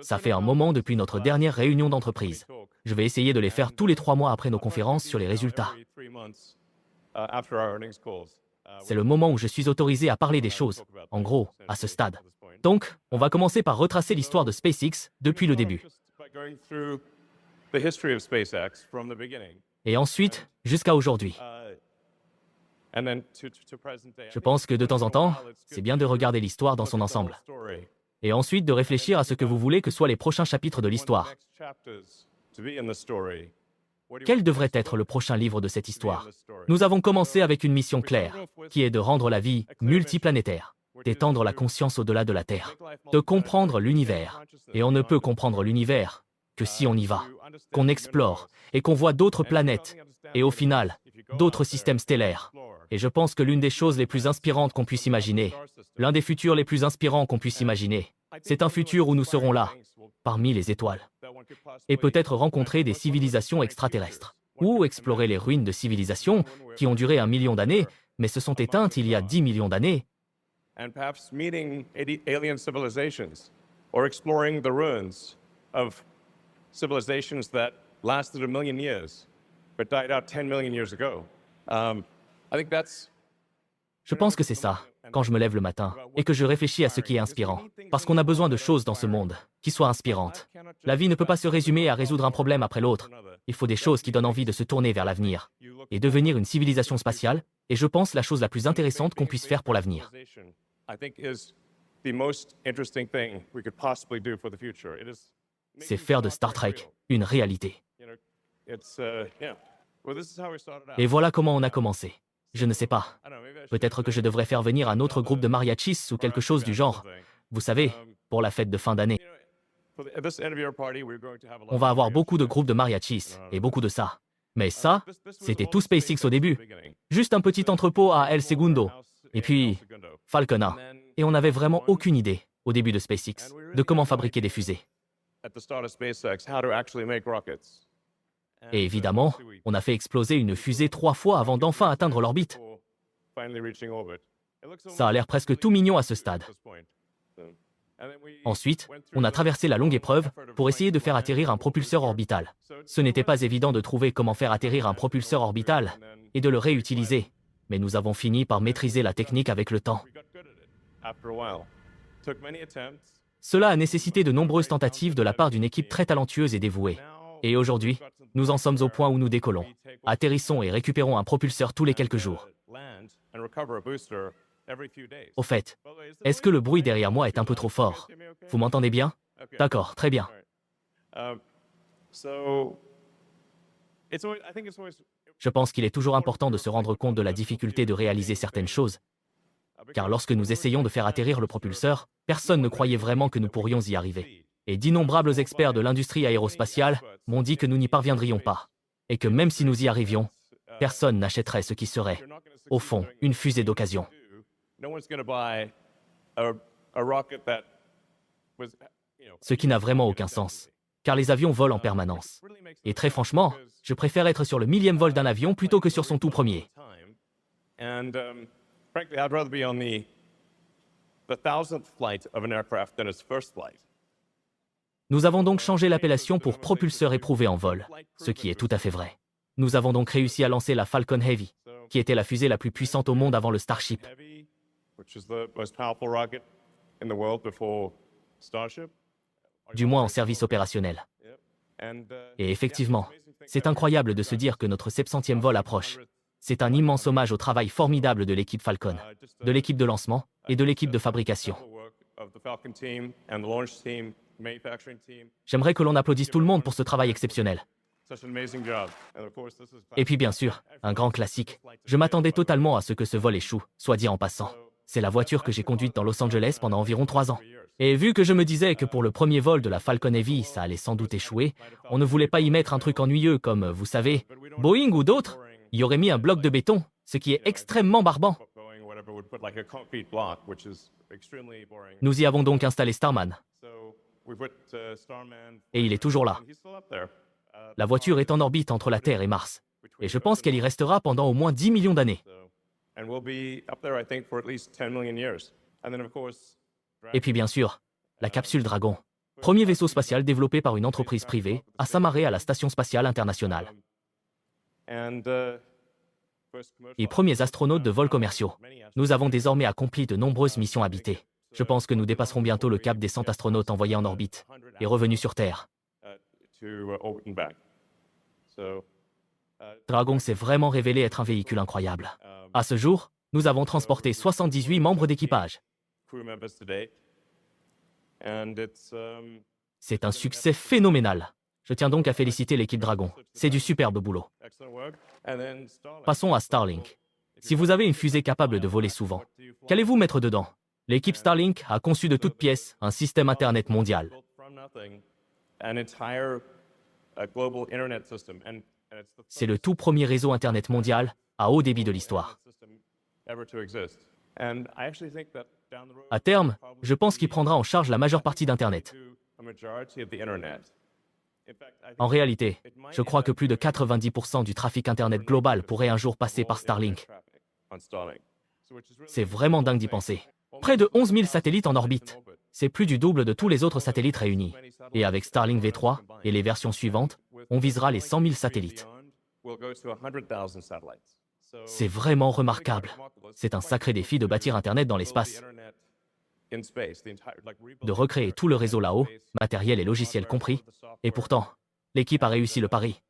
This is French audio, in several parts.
Ça fait un moment depuis notre dernière réunion d'entreprise. Je vais essayer de les faire tous les 3 mois après nos conférences sur les résultats. C'est le moment où je suis autorisé à parler des choses, en gros, à ce stade. Donc, on va commencer par retracer l'histoire de SpaceX depuis le début. Et ensuite, jusqu'à aujourd'hui. Je pense que de temps en temps, c'est bien de regarder l'histoire dans son ensemble. Et ensuite de réfléchir à ce que vous voulez que soient les prochains chapitres de l'histoire. Quel devrait être le prochain livre de cette histoire? Nous avons commencé avec une mission claire, qui est de rendre la vie multiplanétaire, d'étendre la conscience au-delà de la Terre, de comprendre l'univers. Et on ne peut comprendre l'univers que si on y va, qu'on explore et qu'on voit d'autres planètes, et au final, d'autres systèmes stellaires. Et je pense que l'une des choses les plus inspirantes qu'on puisse imaginer, l'un des futurs les plus inspirants qu'on puisse imaginer, c'est un futur où nous serons là, parmi les étoiles, et peut-être rencontrer des civilisations extraterrestres, ou explorer les ruines de civilisations qui ont duré 1 million d'années, mais se sont éteintes il y a 10 millions d'années. And perhaps meeting alien civilizations, or exploring the ruins of civilizations that lasted 1 million years, but died out 10 million years ago. I think that's. Je pense que c'est ça, quand je me lève le matin, et que je réfléchis à ce qui est inspirant. Parce qu'on a besoin de choses dans ce monde qui soient inspirantes. La vie ne peut pas se résumer à résoudre un problème après l'autre. Il faut des choses qui donnent envie de se tourner vers l'avenir, et devenir une civilisation spatiale, et je pense la chose la plus intéressante qu'on puisse faire pour l'avenir. C'est faire de Star Trek une réalité. Et voilà comment on a commencé. Je ne sais pas. Peut-être que je devrais faire venir un autre groupe de mariachis ou quelque chose du genre. Vous savez, pour la fête de fin d'année. On va avoir beaucoup de groupes de mariachis, et beaucoup de ça. Mais ça, c'était tout SpaceX au début. Juste un petit entrepôt à El Segundo. Et puis, Falcon 1. Et on n'avait vraiment aucune idée, au début de SpaceX, de comment fabriquer des fusées. Et évidemment, on a fait exploser une fusée 3 fois avant d'enfin atteindre l'orbite. Ça a l'air presque tout mignon à ce stade. Ensuite, on a traversé la longue épreuve pour essayer de faire atterrir un propulseur orbital. Ce n'était pas évident de trouver comment faire atterrir un propulseur orbital et de le réutiliser, mais nous avons fini par maîtriser la technique avec le temps. Cela a nécessité de nombreuses tentatives de la part d'une équipe très talentueuse et dévouée. Et aujourd'hui, nous en sommes au point où nous décollons, atterrissons et récupérons un propulseur tous les quelques jours. Au fait, est-ce que le bruit derrière moi est un peu trop fort? Vous m'entendez bien? D'accord, très bien. Je pense qu'il est toujours important de se rendre compte de la difficulté de réaliser certaines choses. Car lorsque nous essayons de faire atterrir le propulseur, personne ne croyait vraiment que nous pourrions y arriver. Et d'innombrables experts de l'industrie aérospatiale m'ont dit que nous n'y parviendrions pas. Et que même si nous y arrivions, personne n'achèterait ce qui serait, au fond, une fusée d'occasion. Ce qui n'a vraiment aucun sens, car les avions volent en permanence. Et très franchement, je préfère être sur le 1000e vol d'un avion plutôt que sur son tout premier. Nous avons donc changé l'appellation pour propulseur éprouvé en vol, ce qui est tout à fait vrai. Nous avons donc réussi à lancer la Falcon Heavy, qui était la fusée la plus puissante au monde avant le Starship. Du moins en service opérationnel. Et effectivement, c'est incroyable de se dire que notre 700e vol approche. C'est un immense hommage au travail formidable de l'équipe Falcon, de l'équipe de lancement et de l'équipe de fabrication. J'aimerais que l'on applaudisse tout le monde pour ce travail exceptionnel. Et puis bien sûr, un grand classique. Je m'attendais totalement à ce que ce vol échoue, soit dit en passant. C'est la voiture que j'ai conduite dans Los Angeles pendant environ 3 ans. Et vu que je me disais que pour le premier vol de la Falcon Heavy, ça allait sans doute échouer, on ne voulait pas y mettre un truc ennuyeux comme, vous savez, Boeing ou d'autres. Il y aurait mis un bloc de béton, ce qui est extrêmement barbant. Nous y avons donc installé Starman. Et il est toujours là. La voiture est en orbite entre la Terre et Mars. Et je pense qu'elle y restera pendant au moins 10 millions d'années. Et puis bien sûr, la capsule Dragon. Premier vaisseau spatial développé par une entreprise privée à s'amarrer à la Station spatiale internationale. Et premiers astronautes de vols commerciaux. Nous avons désormais accompli de nombreuses missions habitées. Je pense que nous dépasserons bientôt le cap des 100 astronautes envoyés en orbite et revenus sur Terre. Dragon s'est vraiment révélé être un véhicule incroyable. À ce jour, nous avons transporté 78 membres d'équipage. C'est un succès phénoménal. Je tiens donc à féliciter l'équipe Dragon. C'est du superbe boulot. Passons à Starlink. Si vous avez une fusée capable de voler souvent, qu'allez-vous mettre dedans? L'équipe Starlink a conçu de toutes pièces un système Internet mondial. C'est le tout premier réseau Internet mondial à haut débit de l'histoire. À terme, je pense qu'il prendra en charge la majeure partie d'Internet. En réalité, je crois que plus de 90% du trafic Internet global pourrait un jour passer par Starlink. C'est vraiment dingue d'y penser. Près de 11 000 satellites en orbite. C'est plus du double de tous les autres satellites réunis. Et avec Starlink V3 et les versions suivantes, on visera les 100 000 satellites. C'est vraiment remarquable. C'est un sacré défi de bâtir Internet dans l'espace. De recréer tout le réseau là-haut, matériel et logiciel compris. Et pourtant, l'équipe a réussi le pari.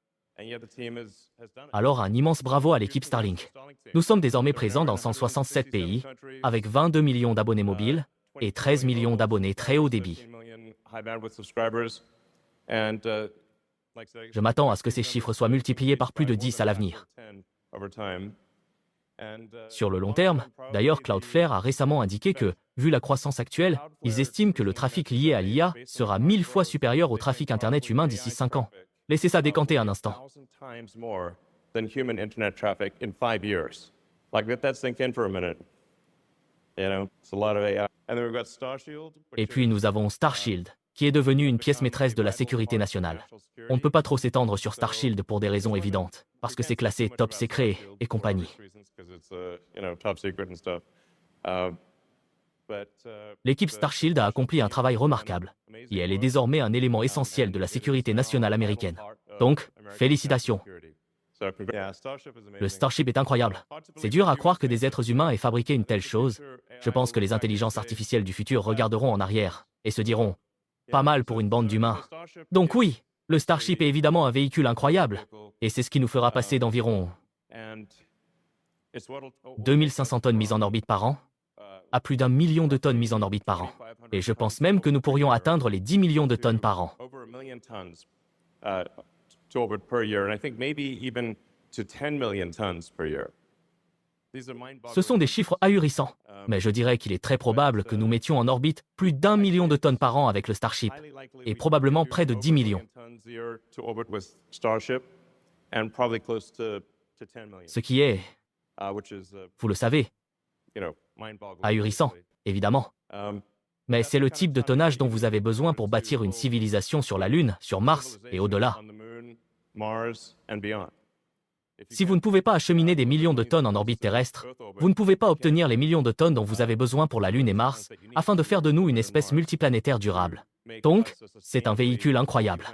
Alors un immense bravo à l'équipe Starlink. Nous sommes désormais présents dans 167 pays, avec 22 millions d'abonnés mobiles et 13 millions d'abonnés très haut débit. Je m'attends à ce que ces chiffres soient multipliés par plus de 10 à l'avenir. Sur le long terme, d'ailleurs Cloudflare a récemment indiqué que, vu la croissance actuelle, ils estiment que le trafic lié à l'IA sera 1000 fois supérieur au trafic Internet humain d'ici 5 ans. Laissez ça décanter un instant. Et puis nous avons Starshield, qui est devenu une pièce maîtresse de la sécurité nationale. On ne peut pas trop s'étendre sur Starshield pour des raisons évidentes, parce que c'est classé top secret et compagnie. L'équipe Starshield a accompli un travail remarquable, et elle est désormais un élément essentiel de la sécurité nationale américaine. Donc, félicitations. Le Starship est incroyable. C'est dur à croire que des êtres humains aient fabriqué une telle chose. Je pense que les intelligences artificielles du futur regarderont en arrière et se diront « pas mal pour une bande d'humains ». Donc oui, le Starship est évidemment un véhicule incroyable, et c'est ce qui nous fera passer d'environ 2500 tonnes mises en orbite par an à plus d'1 million de tonnes mises en orbite par an. Et je pense même que nous pourrions atteindre les 10 millions de tonnes par an. Ce sont des chiffres ahurissants, mais je dirais qu'il est très probable que nous mettions en orbite plus d'1 million de tonnes par an avec le Starship, et probablement près de 10 millions. Ce qui est, vous le savez, ahurissant, évidemment. Mais c'est le type de tonnage dont vous avez besoin pour bâtir une civilisation sur la Lune, sur Mars et au-delà. Si vous ne pouvez pas acheminer des millions de tonnes en orbite terrestre, vous ne pouvez pas obtenir les millions de tonnes dont vous avez besoin pour la Lune et Mars, afin de faire de nous une espèce multiplanétaire durable. Donc, c'est un véhicule incroyable.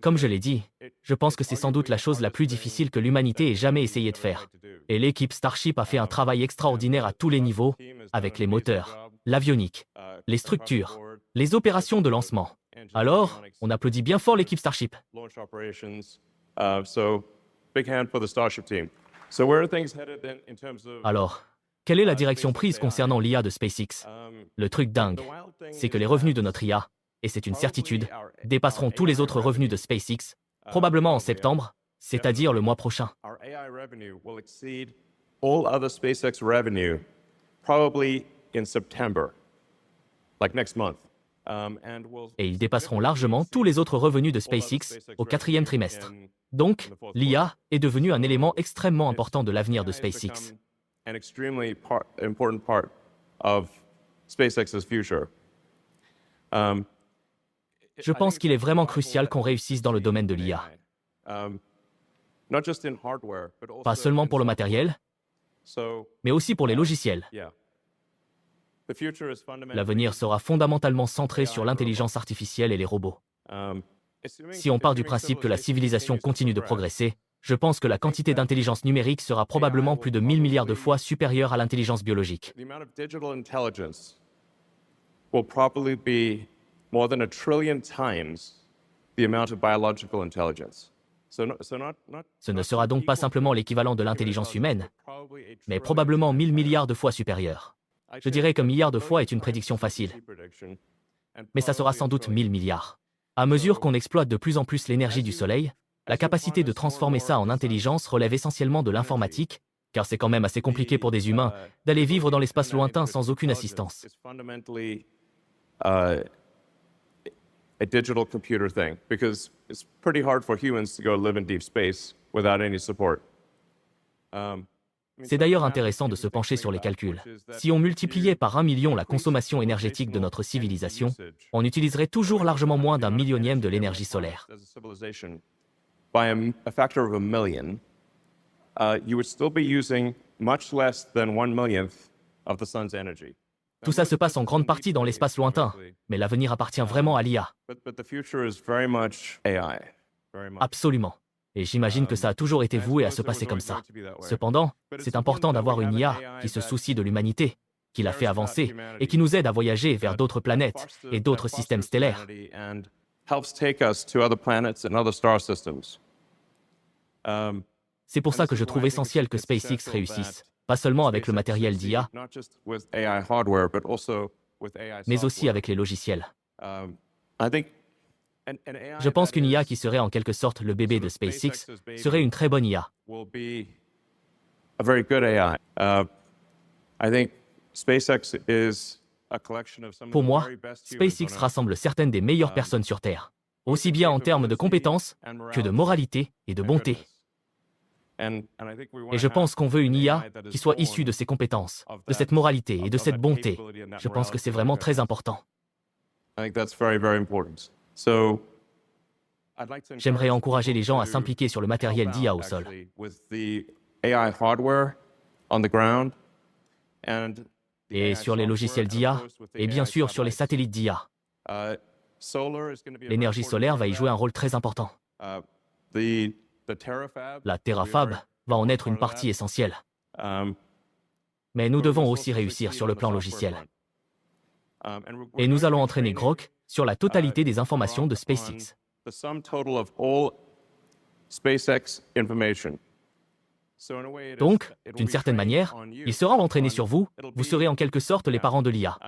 Comme je l'ai dit, je pense que c'est sans doute la chose la plus difficile que l'humanité ait jamais essayé de faire. Et l'équipe Starship a fait un travail extraordinaire à tous les niveaux, avec les moteurs, l'avionique, les structures, les opérations de lancement. Alors, on applaudit bien fort l'équipe Starship. Alors, quelle est la direction prise concernant l'IA de SpaceX? Le truc dingue, c'est que les revenus de notre IA, et c'est une certitude, dépasseront tous les autres revenus de SpaceX, probablement en septembre, c'est-à-dire le mois prochain. Et ils dépasseront largement tous les autres revenus de SpaceX au 4e trimestre. Donc, l'IA est devenue un élément extrêmement important de l'avenir de SpaceX. Je pense qu'il est vraiment crucial qu'on réussisse dans le domaine de l'IA. Pas seulement pour le matériel, mais aussi pour les logiciels. L'avenir sera fondamentalement centré sur l'intelligence artificielle et les robots. Si on part du principe que la civilisation continue de progresser, je pense que la quantité d'intelligence numérique sera probablement plus de 1000 milliards de fois supérieure à l'intelligence biologique. Will probably be more than 1 trillion times the amount of biological intelligence. Ce ne sera donc pas simplement l'équivalent de l'intelligence humaine, mais probablement 1000 milliards de fois supérieure. Je dirais que milliards de fois est une prédiction facile, mais ça sera sans doute 1000 milliards. À mesure qu'on exploite de plus en plus l'énergie du Soleil, la capacité de transformer ça en intelligence relève essentiellement de l'informatique, car c'est quand même assez compliqué pour des humains d'aller vivre dans l'espace lointain sans aucune assistance. A digital computer thing, because it's pretty hard for humans to go live in deep space without any support. C'est d'ailleurs intéressant de se pencher sur les calculs. Si on multipliait par 1 million la consommation énergétique de notre civilisation, on utiliserait toujours largement moins d'un millionième de l'énergie solaire. By a factor of 1 million, you would still be using much less than 1/millionth of the sun's energy. Tout ça se passe en grande partie dans l'espace lointain, mais l'avenir appartient vraiment à l'IA. But the future is very much AI. Absolument. Et j'imagine que ça a toujours été voué à se passer comme ça. Cependant, c'est important d'avoir une IA qui se soucie de l'humanité, qui la fait avancer et qui nous aide à voyager vers d'autres planètes et d'autres systèmes stellaires. C'est pour ça que je trouve essentiel que SpaceX réussisse, pas seulement avec le matériel d'IA, mais aussi avec les logiciels. Je pense qu'une IA qui serait en quelque sorte le bébé de SpaceX serait une très bonne IA. Pour moi, SpaceX rassemble certaines des meilleures personnes sur Terre, aussi bien en termes de compétences que de moralité et de bonté. Et je pense qu'on veut une IA qui soit issue de ces compétences, de cette moralité et de cette bonté. Je pense que c'est vraiment très important. J'aimerais encourager les gens à s'impliquer sur le matériel d'IA au sol. Et sur les logiciels d'IA, et bien sûr sur les satellites d'IA. L'énergie solaire va y jouer un rôle très important. La Terafab va en être une partie essentielle. Mais nous devons aussi réussir sur le plan logiciel. Et nous allons entraîner Grok sur la totalité des informations de SpaceX. Donc, d'une certaine manière, il sera entraîné sur vous, vous serez en quelque sorte les parents de l'IA.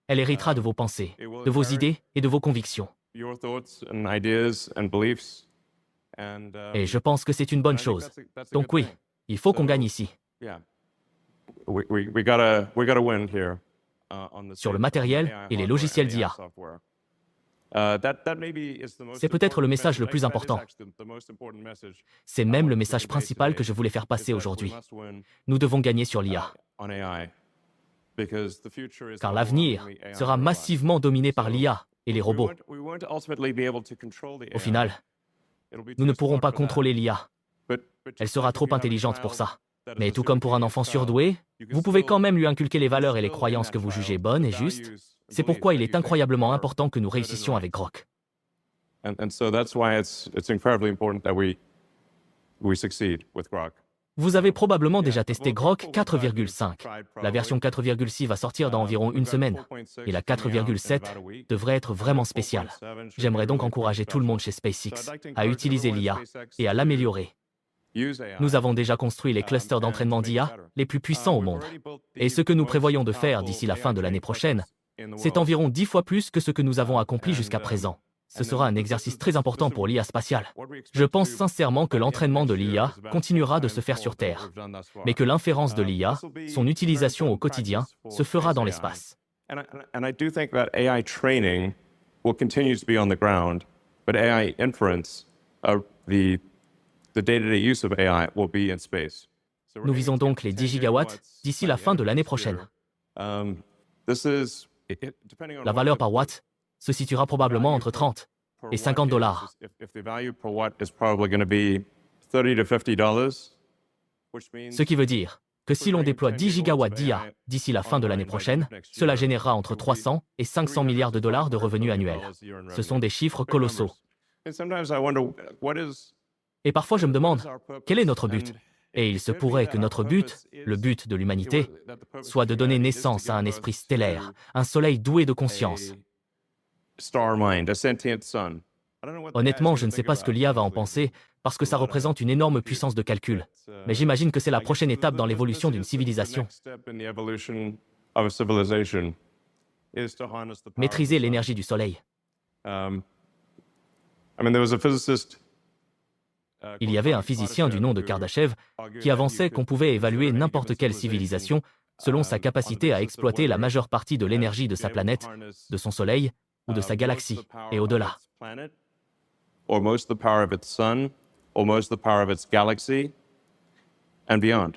Elle héritera de vos pensées, de vos idées et de vos convictions. Et je pense que c'est une bonne chose. Donc oui, il faut qu'on gagne ici. Sur le matériel et les logiciels d'IA. C'est peut-être le message le plus important. C'est même le message principal que je voulais faire passer aujourd'hui. Nous devons gagner sur l'IA. Car l'avenir sera massivement dominé par l'IA et les robots. Au final, nous ne pourrons pas contrôler l'IA. Elle sera trop intelligente pour ça. Mais tout comme pour un enfant surdoué, vous pouvez quand même lui inculquer les valeurs et les croyances que vous jugez bonnes et justes. C'est pourquoi il est incroyablement important que nous réussissions avec Grok. Vous avez probablement déjà testé Grok 4,5. La version 4,6 va sortir dans environ une semaine. Et la 4,7 devrait être vraiment spéciale. J'aimerais donc encourager tout le monde chez SpaceX à utiliser l'IA et à l'améliorer. Nous avons déjà construit les clusters d'entraînement d'IA les plus puissants au monde. Et ce que nous prévoyons de faire d'ici la fin de l'année prochaine, c'est environ 10 fois plus que ce que nous avons accompli jusqu'à présent. Ce sera un exercice très important pour l'IA spatiale. Je pense sincèrement que l'entraînement de l'IA continuera de se faire sur Terre, mais que l'inférence de l'IA, son utilisation au quotidien, se fera dans l'espace. Nous visons donc les 10 gigawatts d'ici la fin de l'année prochaine. La valeur par watt se situera probablement entre 30 et $50. $30 to $50, which means Ce qui veut dire que si l'on déploie 10 gigawatts d'IA d'ici la fin de l'année prochaine, cela générera entre 300 et 500 milliards de dollars de revenus annuels. Ce sont des chiffres colossaux. And sometimes I wonder Et parfois je me demande, quel est notre but? Et il se pourrait que notre but, le but de l'humanité, soit de donner naissance à un esprit stellaire, un soleil doué de conscience. star mind, a sentient sun. Honnêtement, je ne sais pas ce que l'IA va en penser, parce que ça représente une énorme puissance de calcul. Mais j'imagine que c'est la prochaine étape dans l'évolution d'une civilisation. Maîtriser l'énergie du soleil. Il y avait un physicien du nom de Kardashev qui avançait qu'on pouvait évaluer n'importe quelle civilisation selon sa capacité à exploiter la majeure partie de l'énergie de sa planète, de son soleil ou de sa galaxie, et au-delà. Or most of the power of its sun, or most of the power of its galaxy, and beyond.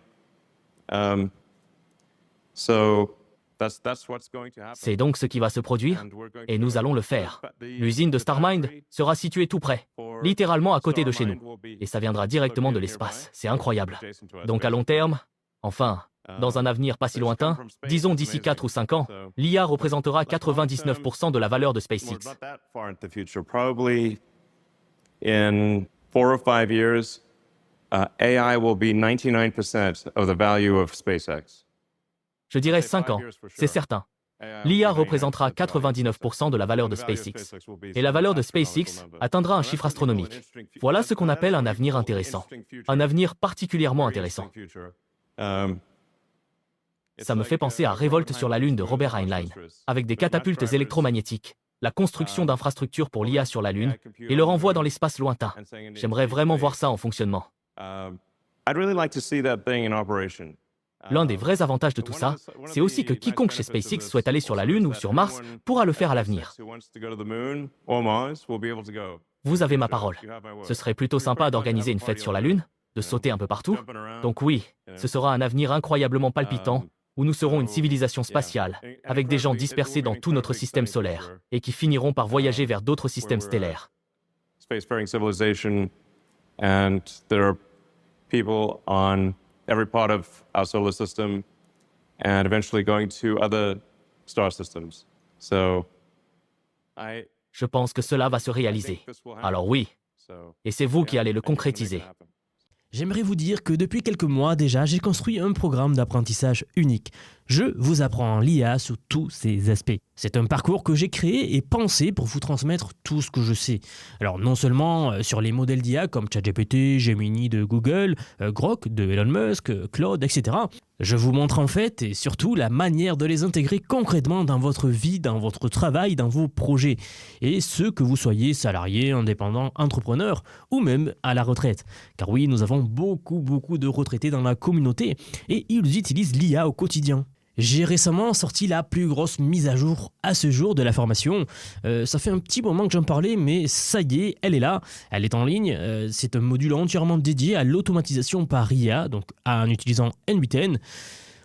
C'est donc ce qui va se produire, et nous allons le faire. L'usine de StarMind sera située tout près, littéralement à côté de chez nous, et ça viendra directement de l'espace. C'est incroyable. Donc à long terme, enfin, dans un avenir pas si lointain, disons d'ici 4 ou 5 ans, l'IA représentera 99% de la valeur de SpaceX. In 4 or 5 years, AI will be 99% of the value of SpaceX. Je dirais 5 ans, c'est certain. L'IA représentera 99% de la valeur de SpaceX. Et la valeur de SpaceX atteindra un chiffre astronomique. Voilà ce qu'on appelle un avenir intéressant. Un avenir particulièrement intéressant. Ça me fait penser à Révolte sur la Lune de Robert Heinlein, avec des catapultes électromagnétiques, la construction d'infrastructures pour l'IA sur la Lune et le renvoi dans l'espace lointain. J'aimerais vraiment voir ça en fonctionnement. L'un des vrais avantages de tout ça, c'est aussi que quiconque chez SpaceX souhaite aller sur la Lune ou sur Mars pourra le faire à l'avenir. Vous avez ma parole. Ce serait plutôt sympa d'organiser une fête sur la Lune, de sauter un peu partout. Donc oui, ce sera un avenir incroyablement palpitant, où nous serons une civilisation spatiale, avec des gens dispersés dans tout notre système solaire, et qui finiront par voyager vers d'autres systèmes stellaires. Spacefaring civilization, and there are people on every part of our solar system, and eventually going to other star systems. Je pense que cela va se réaliser. Alors oui, et c'est vous qui allez le concrétiser. J'aimerais vous dire que depuis quelques mois déjà, j'ai construit un programme d'apprentissage unique. Je vous apprends l'IA sous tous ses aspects. C'est un parcours que j'ai créé et pensé pour vous transmettre tout ce que je sais. Alors non seulement sur les modèles d'IA comme ChatGPT, Gemini de Google, Grok de Elon Musk, Claude, etc. Je vous montre en fait et surtout la manière de les intégrer concrètement dans votre vie, dans votre travail, dans vos projets. Et ce que vous soyez salarié, indépendant, entrepreneur ou même à la retraite. Car oui, nous avons beaucoup de retraités dans la communauté et ils utilisent l'IA au quotidien. J'ai récemment sorti la plus grosse mise à jour à ce jour de la formation. Ça fait un petit moment que j'en parlais, mais ça y est, elle est là. Elle est en ligne. C'est un module entièrement dédié à l'automatisation par IA, donc en utilisant N8N.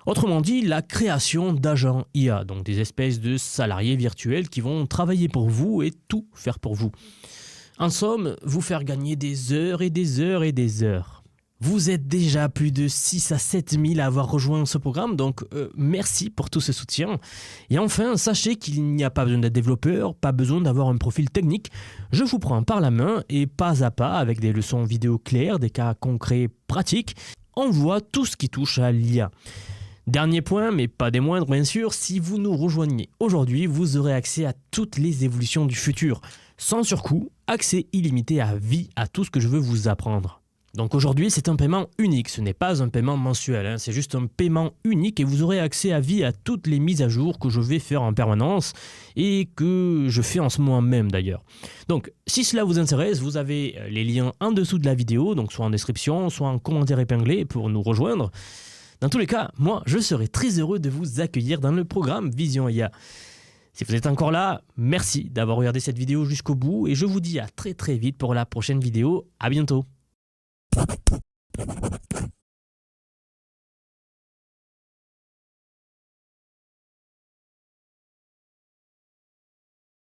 Autrement dit, la création d'agents IA, donc des espèces de salariés virtuels qui vont travailler pour vous et tout faire pour vous. En somme, vous faire gagner des heures et des heures et des heures. Vous êtes déjà plus de 6 à 7 000 à avoir rejoint ce programme, donc merci pour tout ce soutien. Et enfin, sachez qu'il n'y a pas besoin d'être développeur, pas besoin d'avoir un profil technique. Je vous prends par la main et pas à pas, avec des leçons vidéo claires, des cas concrets pratiques, on voit tout ce qui touche à l'IA. Dernier point, mais pas des moindres bien sûr, si vous nous rejoignez aujourd'hui, vous aurez accès à toutes les évolutions du futur. Sans surcoût, accès illimité à vie à tout ce que je veux vous apprendre. Donc aujourd'hui, c'est un paiement unique, ce n'est pas un paiement mensuel, c'est juste un paiement unique et vous aurez accès à vie à toutes les mises à jour que je vais faire en permanence et que je fais en ce moment même d'ailleurs. Donc si cela vous intéresse, vous avez les liens en dessous de la vidéo, donc soit en description, soit en commentaire épinglé pour nous rejoindre. Dans tous les cas, moi, je serai très heureux de vous accueillir dans le programme Vision IA. Si vous êtes encore là, merci d'avoir regardé cette vidéo jusqu'au bout et je vous dis à très vite pour la prochaine vidéo. À bientôt.